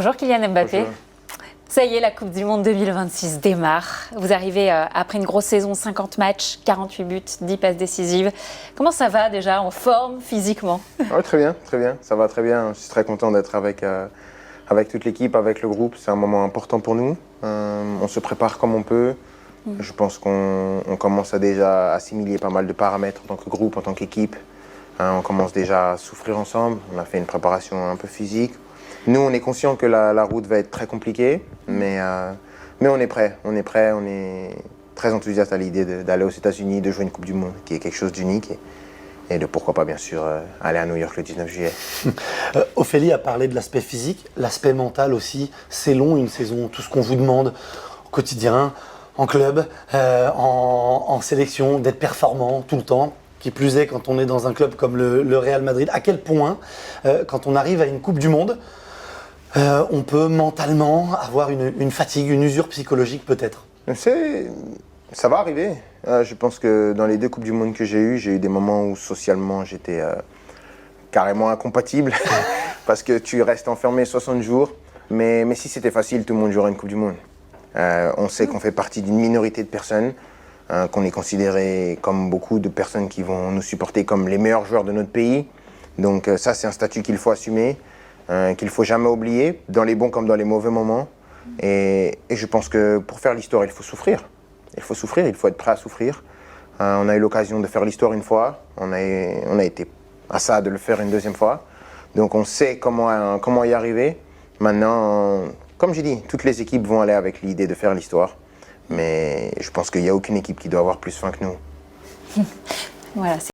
Bonjour Kylian Mbappé. Bonjour. Ça y est, la Coupe du Monde 2026 démarre. Vous arrivez après une grosse saison, 50 matchs, 48 buts, 10 passes décisives. Comment ça va déjà, en forme, physiquement? Ouais, très bien, ça va très bien. Je suis très content d'être avec toute l'équipe, avec le groupe. C'est un moment important pour nous. On se prépare comme on peut. Je pense qu'on commence à déjà assimiler pas mal de paramètres en tant que groupe, en tant qu'équipe. On commence déjà à souffrir ensemble. On a fait une préparation un peu physique. Nous, on est conscient que la route va être très compliquée, mais on est prêt. On est très enthousiaste à l'idée d'aller aux États-Unis, de jouer une Coupe du Monde, qui est quelque chose d'unique, et de pourquoi pas, bien sûr, aller à New York le 19 juillet. Ophélie a parlé de l'aspect physique, l'aspect mental aussi. C'est long, une saison, tout ce qu'on vous demande au quotidien, en club, en sélection, d'être performant tout le temps. Qui plus est, quand on est dans un club comme le Real Madrid, à quel point, quand on arrive à une Coupe du Monde, on peut mentalement avoir une fatigue, une usure psychologique peut-être. Ça va arriver. Je pense que dans les 2 Coupes du Monde que j'ai eu des moments où socialement j'étais carrément incompatible parce que tu restes enfermé 60 jours. Mais si c'était facile, tout le monde jouerait une Coupe du Monde. On sait qu'on fait partie d'une minorité de personnes, qu'on est considéré comme beaucoup de personnes qui vont nous supporter comme les meilleurs joueurs de notre pays. Donc ça, c'est un statut qu'il faut assumer, qu'il ne faut jamais oublier, dans les bons comme dans les mauvais moments. Et je pense que pour faire l'histoire, il faut souffrir. Il faut souffrir, il faut être prêt à souffrir. On a eu l'occasion de faire l'histoire une fois, on a été à ça de le faire une deuxième fois. Donc on sait comment y arriver. Maintenant, comme j'ai dit, toutes les équipes vont aller avec l'idée de faire l'histoire. Mais je pense qu'il n'y a aucune équipe qui doit avoir plus faim que nous. Voilà.